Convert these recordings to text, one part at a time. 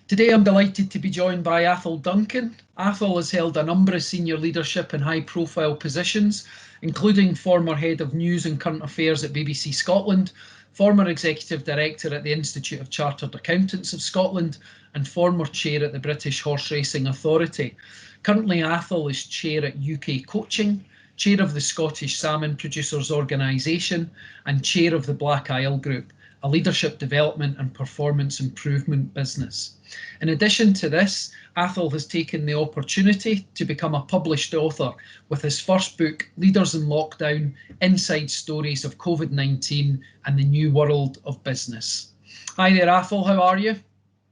Today I'm delighted to be joined by Atholl Duncan. Atholl has held a number of senior leadership and high-profile positions, including former head of news and current affairs at BBC Scotland, former executive director at the Institute of Chartered Accountants of Scotland, and former chair at the British Horse Racing Authority. Currently, Atholl is chair at UK Coaching, chair of the Scottish Salmon Producers Organisation, and chair of the Black Isle Group, a leadership development and performance improvement business. In addition to this, Atholl has taken the opportunity to become a published author with his first book, Leaders in Lockdown: Inside Stories of COVID-19 and the New World of Business. Hi there, Atholl, how are you?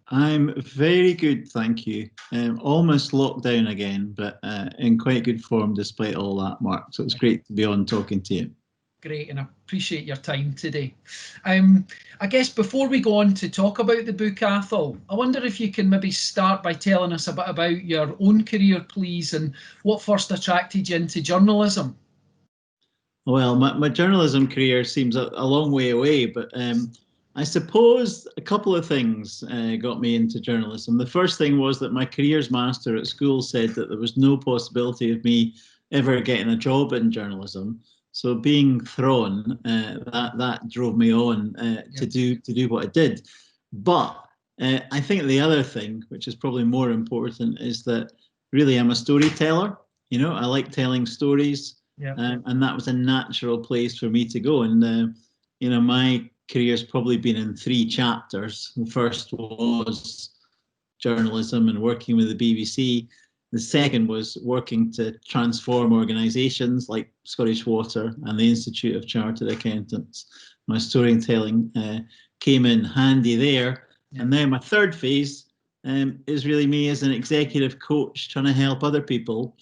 I'm very good, thank you. Almost locked down again, but in quite good form despite all that, Mark. So it's great to be on talking to you. Great, and I appreciate your time today. I guess before we go on to talk about the book, Atholl, I wonder if you can maybe start by telling us a bit about your own career, please, and what first attracted you into journalism. Well, my journalism career seems a long way away, but I suppose a couple of things got me into journalism. The first thing was that my careers master at school said that there was no possibility of me ever getting a job in journalism. So being thrown, that drove me on to do what I did. But I think the other thing, which is probably more important, is that really I'm a storyteller. You know, I like telling stories, and that was a natural place for me to go. And you know, my career's probably been in 3 chapters. The first was journalism and working with the BBC. The second was working to transform organisations like Scottish Water and the Institute of Chartered Accountants. My storytelling came in handy there. And then my third phase is really me as an executive coach trying to help other people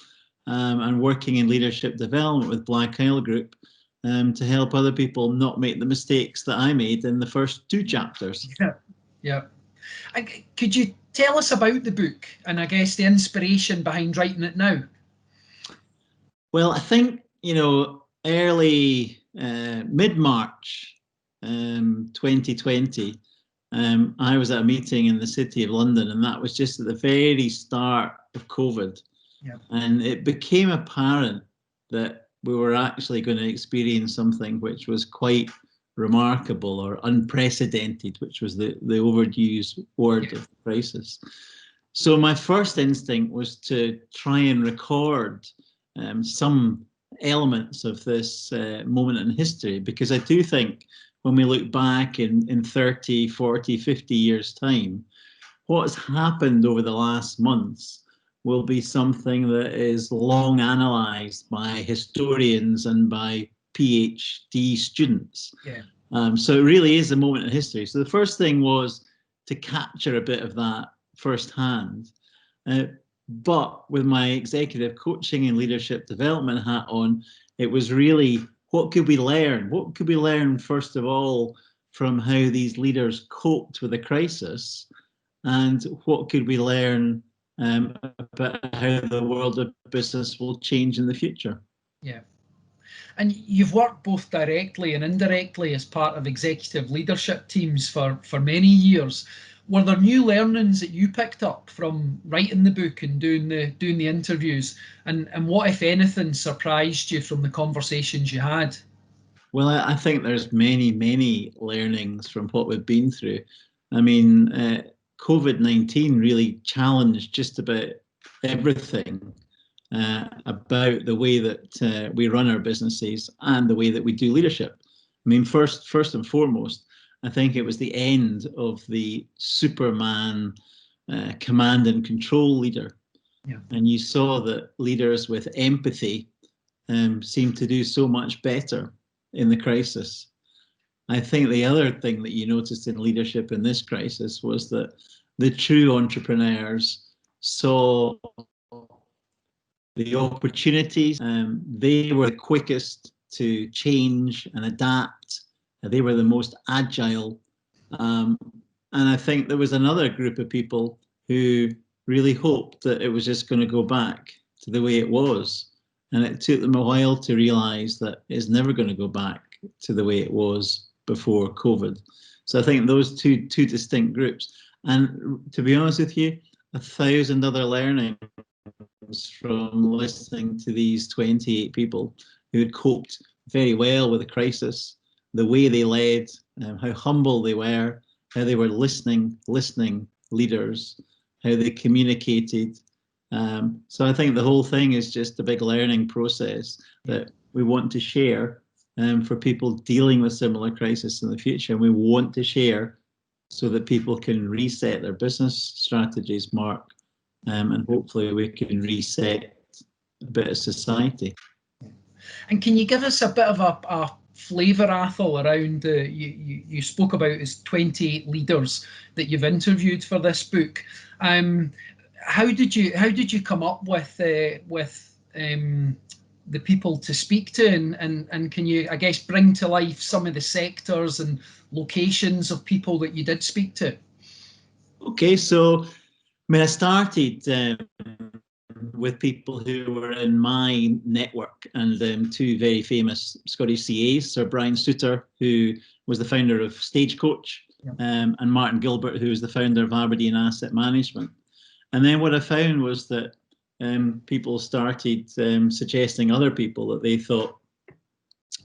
and working in leadership development with Black Isle Group to help other people not make the mistakes that I made in the first 2 chapters. Yeah. And could you tell us about the book and I guess the inspiration behind writing it now? Well, I think, you know, early mid-March 2020, I was at a meeting in the City of London, and that was just at the very start of COVID. And it became apparent that we were actually going to experience something which was quite remarkable or unprecedented, which was the overused word of the crisis. So my first instinct was to try and record some elements of this moment in history, because I do think when we look back in 30, 40, 50 years' time, what's happened over the last months will be something that is long analysed by historians and by PhD students. So it really is a moment in history. So the first thing was to capture a bit of that firsthand. But with my executive coaching and leadership development hat on, it was really, what could we learn? What could we learn, first of all, from how these leaders coped with the crisis? And what could we learn about how the world of business will change in the future? And you've worked both directly and indirectly as part of executive leadership teams for many years. Were there new learnings that you picked up from writing the book and doing the interviews? And what, if anything, surprised you from the conversations you had? Well, I think there's many learnings from what we've been through. I mean, COVID-19 really challenged just about everything about the way that we run our businesses and the way that we do leadership. I mean, first and foremost, I think it was the end of the Superman command and control leader. And you saw that leaders with empathy seemed to do so much better in the crisis. I think the other thing that you noticed in leadership in this crisis was that the true entrepreneurs saw the opportunities. They were the quickest to change and adapt. They were the most agile. And I think there was another group of people who really hoped that it was just going to go back to the way it was. And it took them a while to realize that it's never going to go back to the way it was before COVID. So I think those two distinct groups. And to be honest with you, 1,000 other learnings from listening to these 28 people who had coped very well with the crisis, the way they led, how humble they were, how they were listening leaders, how they communicated. So I think the whole thing is just a big learning process that we want to share for people dealing with similar crisis in the future. And we want to share so that people can reset their business strategies, Mark, and hopefully we can reset a bit of society. And can you give us a bit of a flavour, Atholl, around you spoke about as 28 leaders that you've interviewed for this book. How did you come up with the people to speak to, and can you, I guess, bring to life some of the sectors and locations of people that you did speak to? Okay, so I started with people who were in my network, and two very famous Scottish CAs, Sir Brian Souter, who was the founder of Stagecoach, and Martin Gilbert, who was the founder of Aberdeen Asset Management. And then what I found was that people started suggesting other people that they thought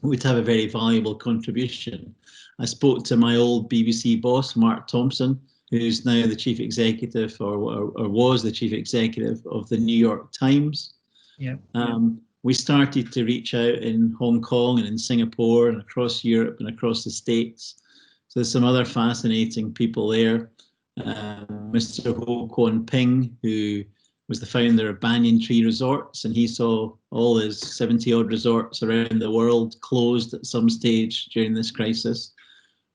would have a very valuable contribution. I spoke to my old BBC boss, Mark Thompson, who's now the chief executive or was the chief executive of the New York Times. We started to reach out in Hong Kong and in Singapore and across Europe and across the States. So there's some other fascinating people there. Mr. Ho Kwon Ping, who was the founder of Banyan Tree Resorts, and he saw all his 70-odd resorts around the world closed at some stage during this crisis.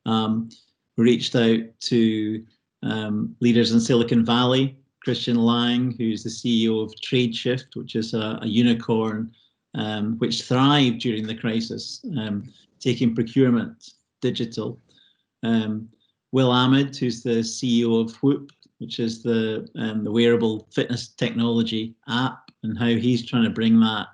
We reached out to leaders in Silicon Valley, Christian Lang, who's the CEO of TradeShift, which is a unicorn which thrived during the crisis, taking procurement digital. Will Ahmed, who's the CEO of Whoop, which is the wearable fitness technology app, and how he's trying to bring that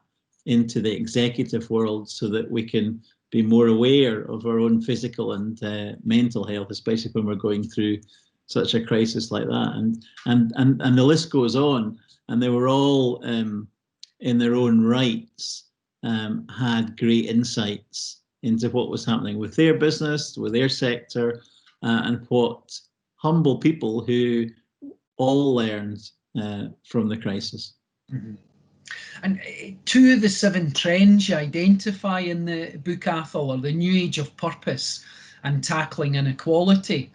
into the executive world so that we can be more aware of our own physical and mental health, especially when we're going through such a crisis like that. And the list goes on, and they were all in their own rights had great insights into what was happening with their business, with their sector, and what humble people who all learned from the crisis. Mm-hmm. And two of the 7 trends you identify in the book, Atholl, are the new age of purpose and tackling inequality.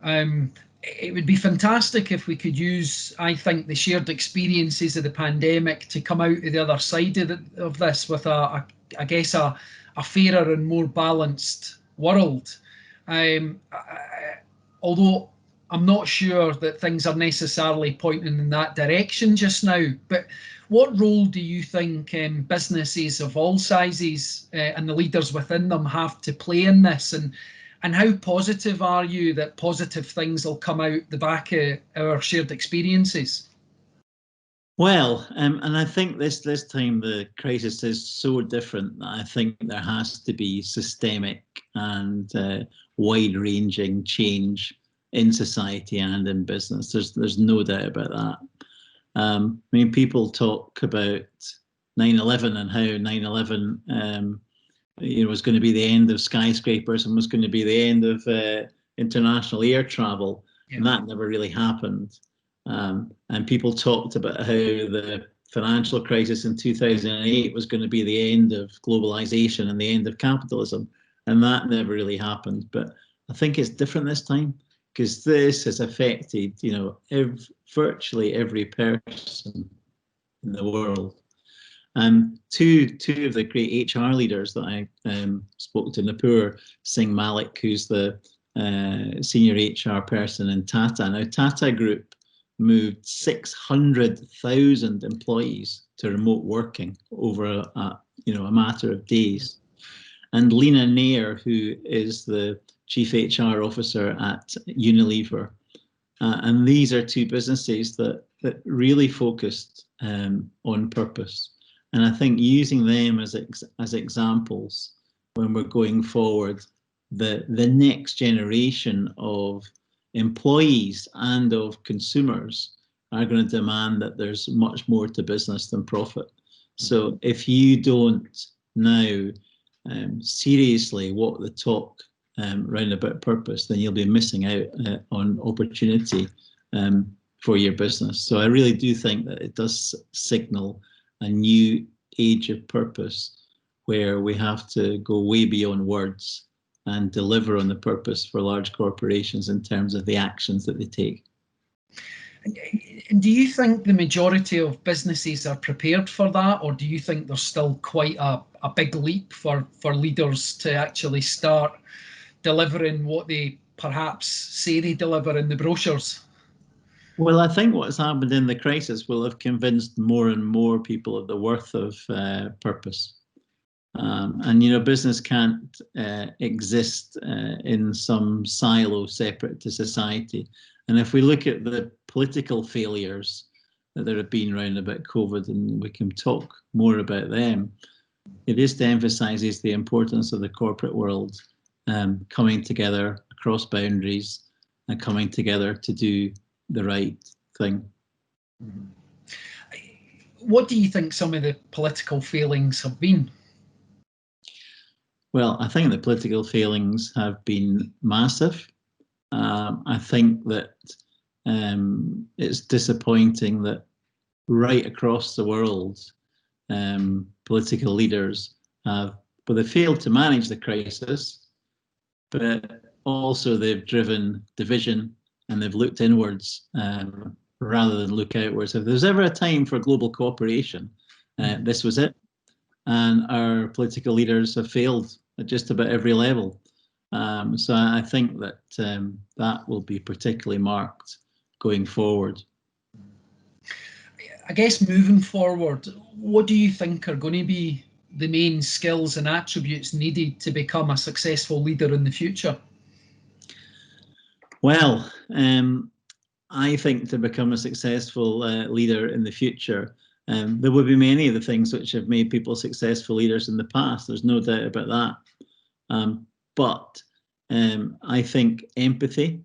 It would be fantastic if we could use, I think, the shared experiences of the pandemic to come out of the other side of this with I guess, a fairer and more balanced world. Although I'm not sure that things are necessarily pointing in that direction just now, but what role do you think businesses of all sizes and the leaders within them have to play in this? And how positive are you that positive things will come out the back of our shared experiences? Well, and I think this time the crisis is so different that I think there has to be systemic and wide-ranging change in society and in business. There's no doubt about that. I mean, people talk about 9/11 and how 9/11 was going to be the end of skyscrapers and was going to be the end of international air travel, and that never really happened. And people talked about how the financial crisis in 2008 was going to be the end of globalization and the end of capitalism, and that never really happened. But I think it's different this time, because this has affected, virtually every person in the world. Two of the great HR leaders that I spoke to, Nupur Singh Malik, who's the senior HR person in Tata. Now, Tata Group moved 600,000 employees to remote working over a matter of days. And Lena Nair, who is the chief HR officer at Unilever. And these are two businesses that really focused on purpose. And I think using them as examples when we're going forward, the next generation of employees and of consumers are going to demand that there's much more to business than profit. So if you don't now seriously walk the talk round about purpose, then you'll be missing out on opportunity for your business. So I really do think that it does signal a new age of purpose where we have to go way beyond words and deliver on the purpose for large corporations in terms of the actions that they take. And do you think the majority of businesses are prepared for that, or do you think there's still quite a big leap for leaders to actually start delivering what they perhaps say they deliver in the brochures? Well, I think what's happened in the crisis will have convinced more and more people of the worth of purpose. And, you know, business can't exist in some silo separate to society. And if we look at the political failures that there have been around about COVID, and we can talk more about them, it is to emphasize the importance of the corporate world coming together across boundaries and coming together to do the right thing. What do you think some of the political failings have been? Well, I think the political failings have been massive. I think that it's disappointing that right across the world, political leaders have, well, they failed to manage the crisis, but also they've driven division and they've looked inwards rather than look outwards. If there's ever a time for global cooperation, this was it. And our political leaders have failed at just about every level. So I think that that will be particularly marked going forward. I guess moving forward, what do you think are going to be the main skills and attributes needed to become a successful leader in the future? Well, I think to become a successful leader in the future, there will be many of the things which have made people successful leaders in the past. There's no doubt about that. But I think empathy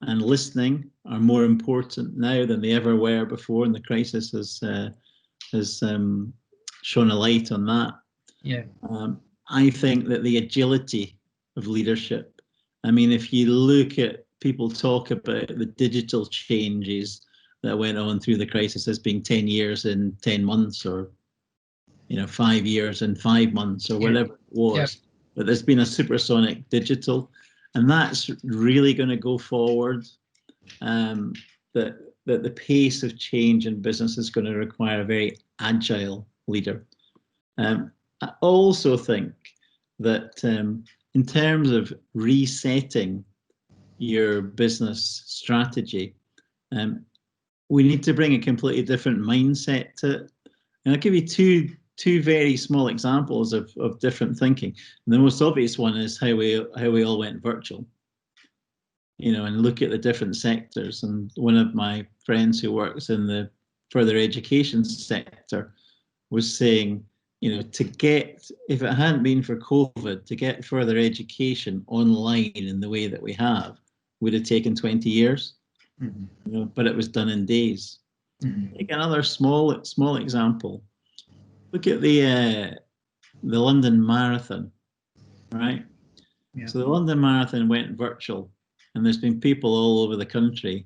and listening are more important now than they ever were before, and the crisis has shone a light on that. Yeah. I think that the agility of leadership, I mean, if you look at people talk about the digital changes that went on through the crisis as being 10 years in 10 months, or 5 years in 5 months, or whatever it was. Yeah. But there's been a supersonic digital, and that's really going to go forward. That the pace of change in business is going to require a very agile leader. I also think that in terms of resetting your business strategy, we need to bring a completely different mindset to it. And I'll give you two very small examples of different thinking. And the most obvious one is how we all went virtual, and look at the different sectors. And one of my friends who works in the further education sector was saying, if it hadn't been for COVID, to get further education online in the way that we have would have taken 20 years. Mm-hmm. But it was done in days. Mm-hmm. Take another small example. Look at the London Marathon, right? Yeah. So the London Marathon went virtual, and there's been people all over the country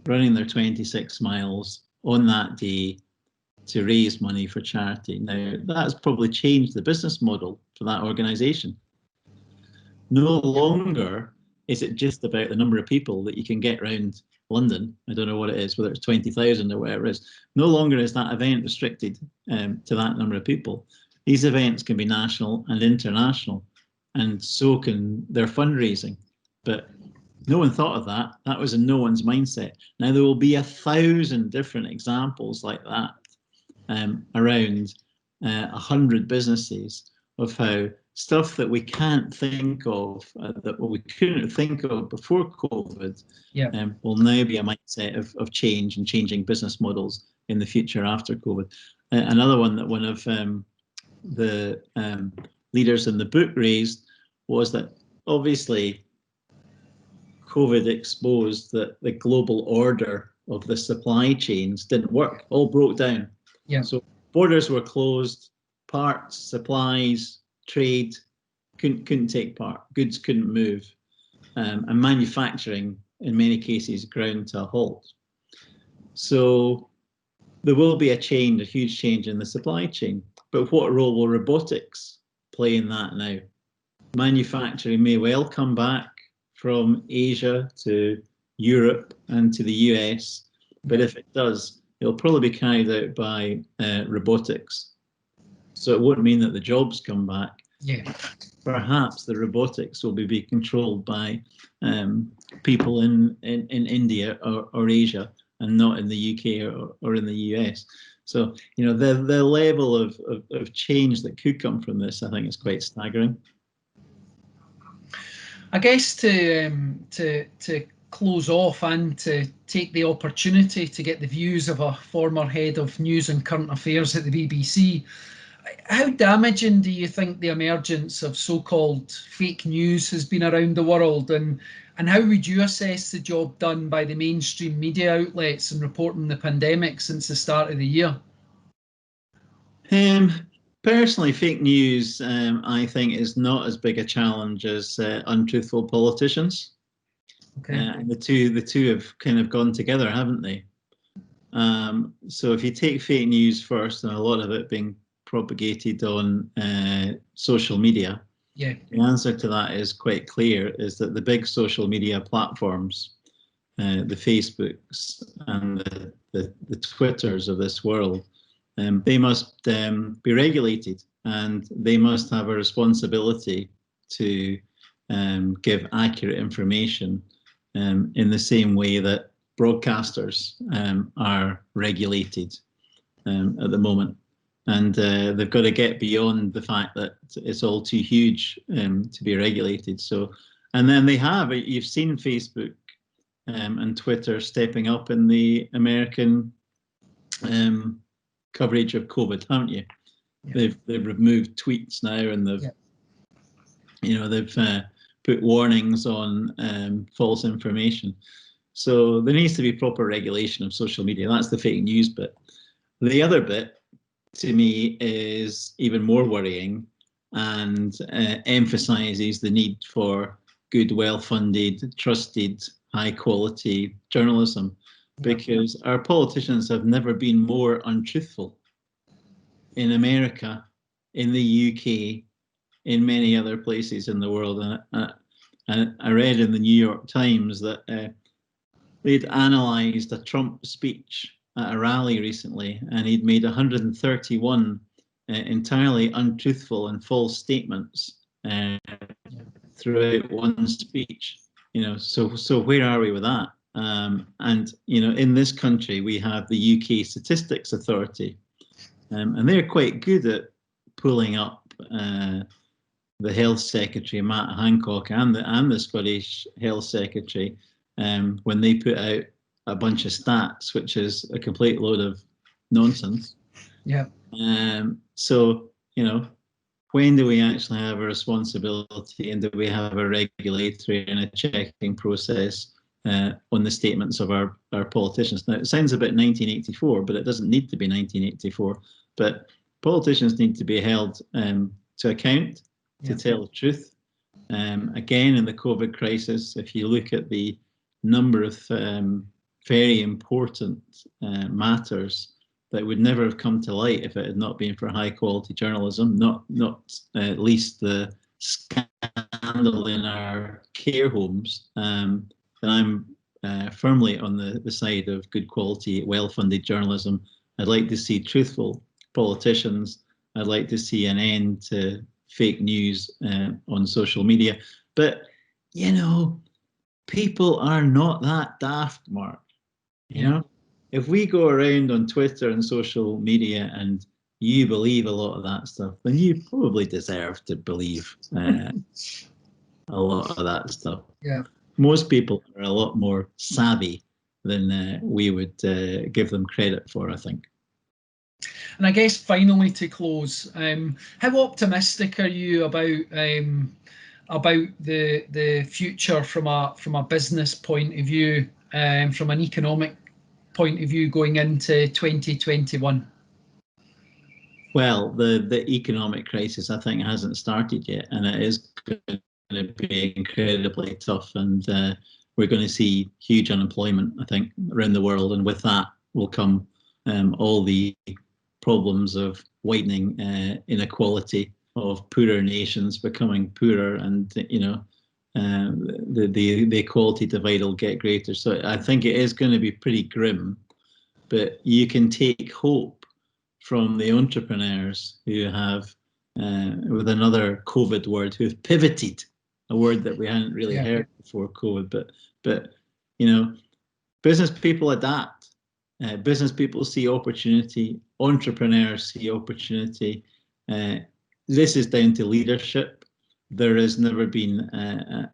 running their 26 miles on that day to raise money for charity. Now, that's probably changed the business model for that organisation. No longer is it just about the number of people that you can get around London. I don't know what it is, whether it's 20,000 or whatever it is. No longer is that event restricted to that number of people. These events can be national and international, and so can their fundraising. But no one thought of that. That was in no one's mindset. Now, there will be 1,000 different examples like that around 100 businesses of how stuff that we can't think of, that we couldn't think of before COVID, will now be a mindset of change and changing business models in the future after COVID. Another one that one of the leaders in the book raised was that obviously COVID exposed that the global order of the supply chains didn't work, all broke down. Yeah. So borders were closed, parts, supplies, trade couldn't take part, goods couldn't move, and manufacturing in many cases ground to a halt. So there will be a huge change in the supply chain. But what role will robotics play in that now? Manufacturing may well come back from Asia to Europe and to the US, but if it does, it'll probably be carried out by robotics. So it won't mean that the jobs come back. Yeah. Perhaps the robotics will be controlled by people in India or Asia, and not in the UK or in the US. So, you know, the level of change that could come from this, I think, is quite staggering. I guess to close off and to take the opportunity to get the views of a former head of news and current affairs at the BBC, how damaging do you think the emergence of so-called fake news has been around the world, and how would you assess the job done by the mainstream media outlets in reporting the pandemic since the start of the year? Personally, fake news, I think, is not as big a challenge as untruthful politicians. Okay. And the two have kind of gone together, haven't they? So if you take fake news first, and a lot of it being propagated on social media, yeah, the answer to that is quite clear, is that the big social media platforms, the Facebooks and the Twitters of this world, they must be regulated, and they must have a responsibility to give accurate information in the same way that broadcasters are regulated at the moment. And they've got to get beyond the fact that it's all too huge to be regulated. So, and then you've seen Facebook and Twitter stepping up in the American coverage of COVID, haven't you? Yeah. They've removed tweets now, and they've put warnings on false information. So there needs to be proper regulation of social media. That's the fake news bit. The other bit, to me, is even more worrying and emphasizes the need for good, well-funded, trusted, high-quality journalism, because our politicians have never been more untruthful. In America, in the UK, in many other places in the world. And I read in the New York Times that they'd analysed a Trump speech at a rally recently, and he'd made 131 entirely untruthful and false statements throughout one speech. So where are we with that? And in this country we have the UK Statistics Authority, and they're quite good at pulling up the Health Secretary Matt Hancock and the Scottish Health Secretary when they put out a bunch of stats, which is a complete load of nonsense. Yeah. So when do we actually have a responsibility, and do we have a regulatory and a checking process on the statements of our politicians? Now, it sounds a bit 1984, but it doesn't need to be 1984. But politicians need to be held to account, to tell the truth. Again, in the COVID crisis, if you look at the number of very important matters that would never have come to light if it had not been for high quality journalism, not least the scandal in our care homes, then I'm firmly on the side of good quality, well-funded journalism. I'd like to see truthful politicians. I'd like to see an end to fake news on social media. But, people are not that daft, Mark. If we go around on Twitter and social media and you believe a lot of that stuff, then you probably deserve to believe a lot of that stuff. Yeah. Most people are a lot more savvy than we would give them credit for, I think. And I guess finally, to close, how optimistic are you about about the future from a business point of view, from an economic point of view going into 2021? Well, the economic crisis, I think, hasn't started yet, and it is going to be incredibly tough, and we're going to see huge unemployment, I think, around the world, and with that will come all the problems of widening inequality, of poorer nations becoming poorer, and the equality divide will get greater. So I think it is going to be pretty grim, but you can take hope from the entrepreneurs who have, with another COVID word, who've pivoted, a word that we hadn't really heard before COVID. But business people adapt. Business people see opportunity. Entrepreneurs see opportunity. This is down to leadership. There has never been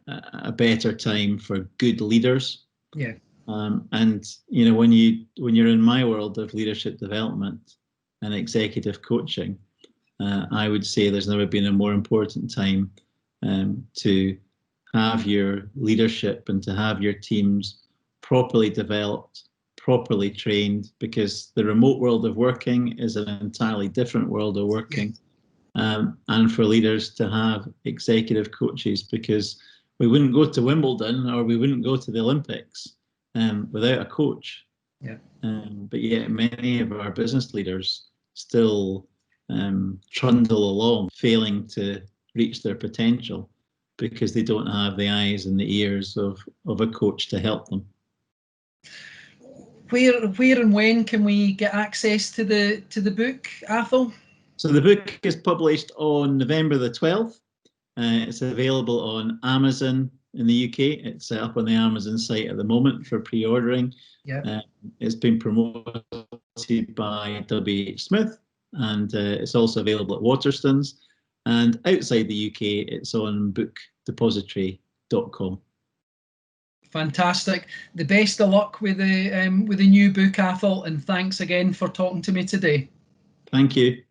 a better time for good leaders. Yeah. And when you're in my world of leadership development and executive coaching, I would say there's never been a more important time to have your leadership and to have your teams properly developed, properly trained, because the remote world of working is an entirely different world of working. And for leaders to have executive coaches, because we wouldn't go to Wimbledon or we wouldn't go to the Olympics without a coach. Yeah. But yet many of our business leaders still trundle along, failing to reach their potential because they don't have the eyes and the ears of a coach to help them. Where and when can we get access to the book, Atholl? So the book is published on November the 12th. It's available on Amazon in the UK. It's up on the Amazon site at the moment for pre-ordering. Yeah. It's been promoted by W.H. Smith, and it's also available at Waterstones. And outside the UK, it's on bookdepository.com. Fantastic. The best of luck with the new book, Atholl, and thanks again for talking to me today. Thank you.